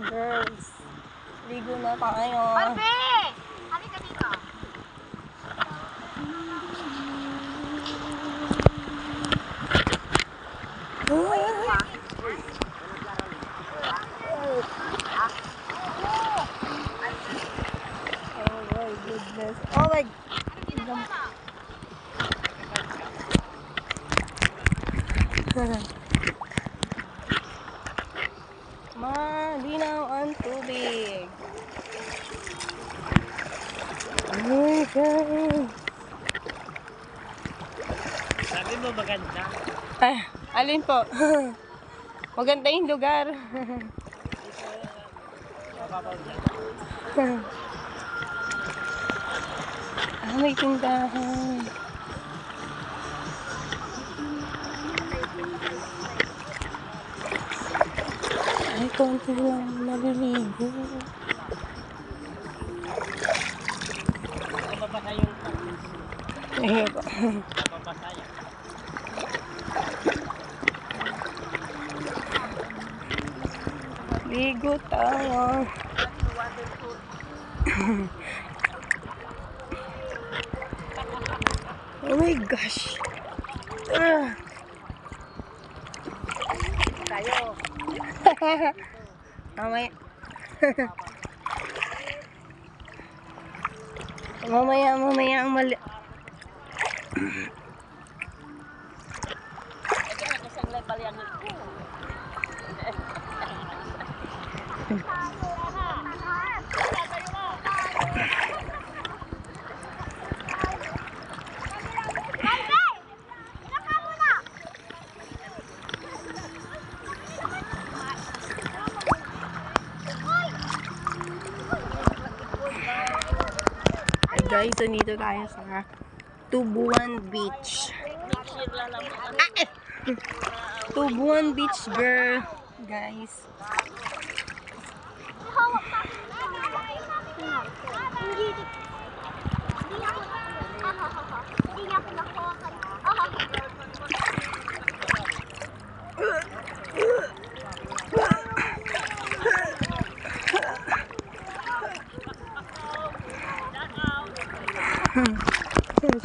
girls. Ligo na tayo. Barbie! Halika dito. Oh my goodness. Oh my malinaw ang tubig. Oh my God. Sabi mo maganda. Ay, alin po? Maganda yung lugar. May tindahan. Ay, konti lang naliligo. Mababasa yung Ayun po. mababasa yan. Ligo tayo. Oh my gosh. Tayo. Mamaya. mamaya ang mali. Isang level yan. Guys, nandito tayo sa Tubuan Beach. Tubuan Beach, girl. Guys.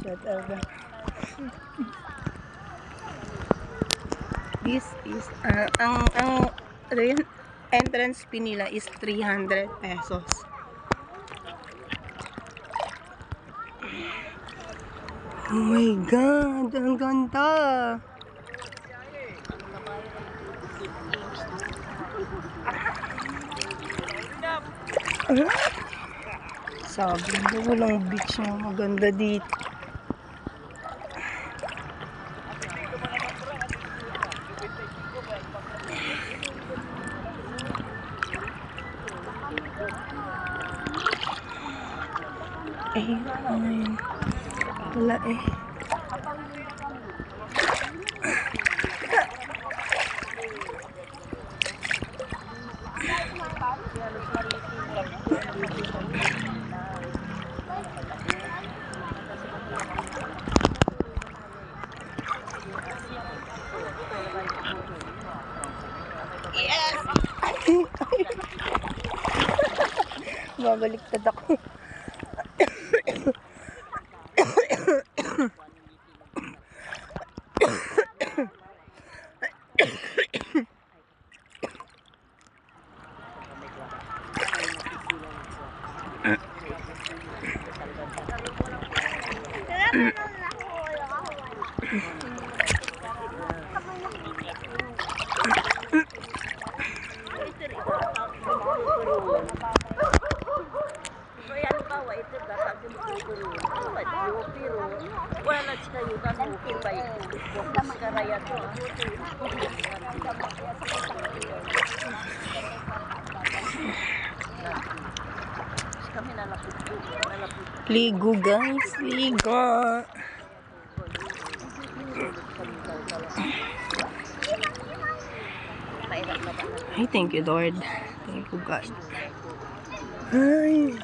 Shut up. This is ang entrance fee nila is 300 pesos. Oh my God, ang ganda. Sabi mo, walang beach na maganda dito. Ayun. Wala eh. Yes! Babaliktad ako. Wala kayo kan mungkin baik. Karaya to. Kami nalapit. Ligo guys, ligo. Ay, thank you Lord. Thank you God. Ay.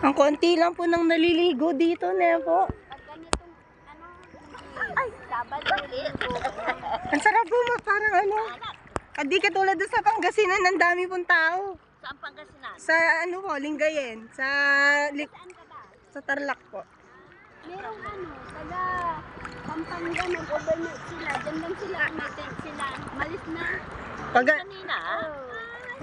Ang konti lang po nang naliligo dito, Nepo. Pag ganitong, ay, sabad ulit. Ang sarap po, parang ano. Hindi katulad doon sa Pangasinan, ang dami pong tao. Saan Pangasinan? Sa ano po, Lingayen. Saan ka ba? Sa Tarlac po. Merong taga Pampanga, nag-overnight sila. Diyan lang sila, may tent sila. Malis na. Pag, Kanina?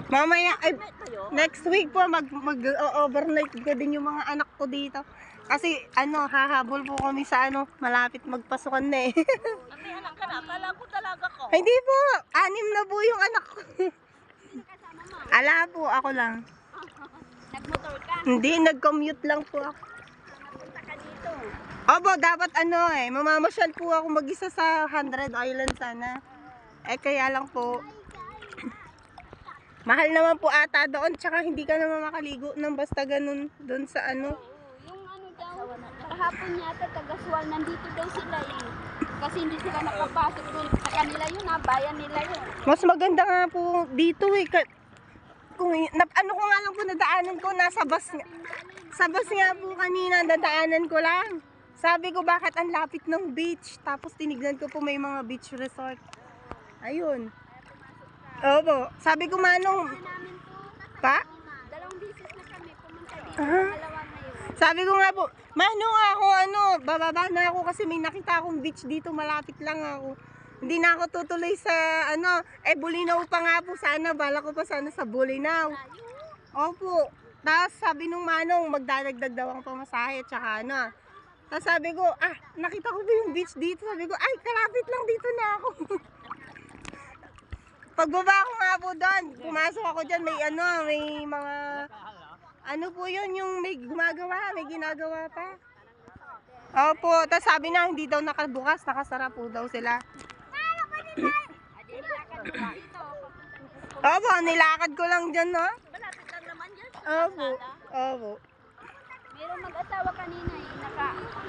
mamaya, ay, Tayo? next week po, mag-overnight ko din yung mga anak ko dito. Kasi, hahabol po kami sa malapit magpasukan na eh. May anak ka na, akala ko talaga ko. Hindi po, 6 na po yung anak ko. Kasama mo? Ala po, ako lang. Nagmotor ka? Hindi, nag-commute lang po ako. Napunta ka dito. Opo, dapat mamamasyal po ako mag-isa sa 100 Island sana. Kaya lang po, mahal naman po ata doon, tsaka hindi ka naman makaligo ng basta ganun doon sa Yung daw, kahapon yata, taga-Sual, nandito daw sila eh. Kasi hindi sila nakapasok doon. Sa kanila yun, bayan nila yun. Mas maganda nga po dito eh. Ko nga lang po nadaanan ko, nasa bus nga. Sa bus nga po kanina, nadaanan ko lang. Sabi ko bakit ang lapit ng beach. Tapos tinignan ko po may mga beach resort. Ayun. Opo. Sabi ko manong, Namin po, pa? 2 beses na kami pumunta dito. Ah. Dalawa ngayon. Sabi ko nga po, manong ako bababa na ako kasi may nakita akong beach dito, malapit lang ako. Hindi na ako tutuloy sa Bulinaw pa nga po sana, bala ko pa sana sa Bulinaw. Opo. Tapos sabi nung manong, magdadagdag daw ang pamasahe, tsaka Tapos sabi ko, nakita ko ba yung beach dito? Sabi ko, ay, kalapit lang dito na ako. Pagbaba ko nga po doon, pumasok ako dyan, may mga, po yun, yung may ginagawa pa. Opo, tapos sabi na, hindi daw nakabukas, nakasara po daw sila. Opo, nilakad ko lang dyan, no? Malapit lang naman yan. Opo, opo. Merong mag-asawa kanina eh,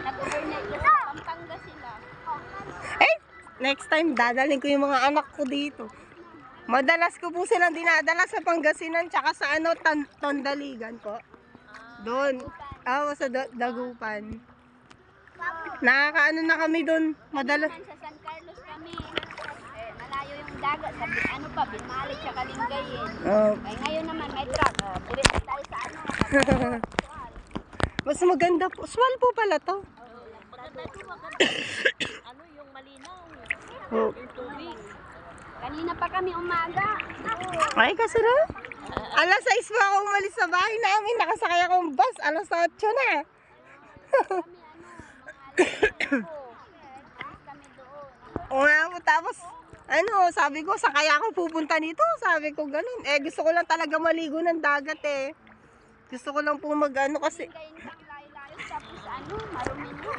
nag-overnight doon sa Pampanga sila. Next time, dadalhin ko yung mga anak ko dito. Madalas ko po silang dinadala sa Pangasinan, tsaka sa Tondaligan po. Doon. Sa Dagupan. Nakakaano na kami doon. Madalas. Sa San Carlos kami. Malayo yung dagat. Sa Binmalik sa Kalingayen. Ngayon naman may truck. Diretso tayo sa Mas maganda po. Swal po pala to. Maganda ito, maganda. Yung malinaw. Oh. Yung tubig. Kanina pa kami umaga. Ay, kasi na. Alas 6 pa ako umalis sa bahay namin. Nakasakay akong bus. Alas 8 na. Kami doon. O nga po, tapos, sabi ko, sakay ako pupunta nito. Sabi ko, ganun. Gusto ko lang talaga maligo ng dagat eh. Gusto ko lang po kasi. Ngayon kang layo-layo. Tapos marumi na.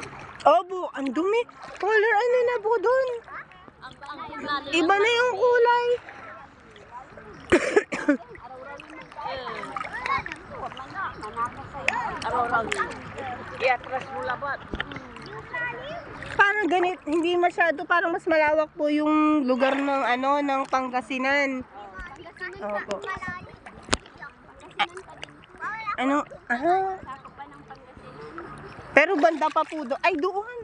Obo, ang dumi. Color na po doon. Ang Iba na yung kulay. araw-araw. I-atras mo labat. Parang ganit, hindi masyado, parang mas malawak po yung lugar ng ng Pangasinan. Opo. Pero banda pa po doon. Ay, doon.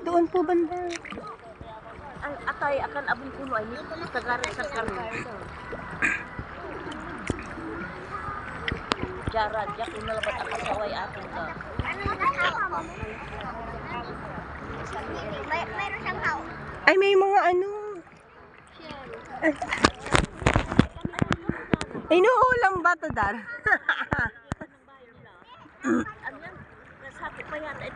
Doon po banda. Ang atay akan abong kuno ay nito tagarit sa karon. Jaran, yak inalabat ang kasaway atin ka. Mayroon siyang hao. Ay, may mga inuulam ba to, Dar? Ano yan? Nasati pa yata.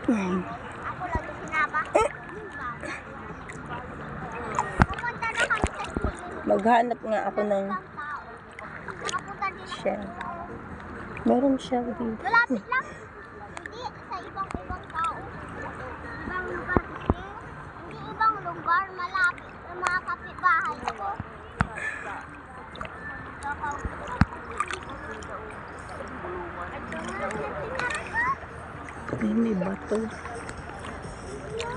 Ako lang yung sinaba. Pupunta na kami sa Maghanap nga ako ng Pupunta din. shell. Meron shell dito. Malapit lang. Hindi, sa ibang tao. Ibang lugar kasi. Hindi ibang lugar, malapit sa mga kapitbahay ko. Ay, may bato. Kasa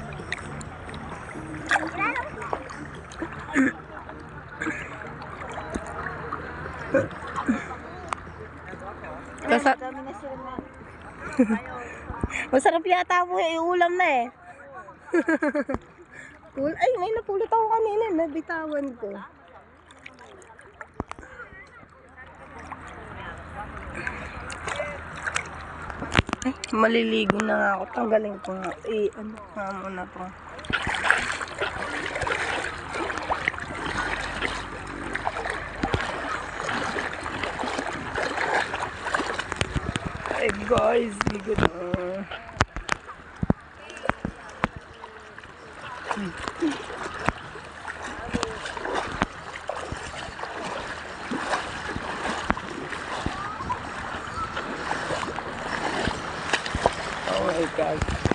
Masarap yata po eh, ulam na eh. Ay, may napulot ako kanina, nabitawan ko. Ay, maliligo na nga ako. Tanggalin ko nga. Ano nga muna to. Hey guys, ligo na. Oh my God.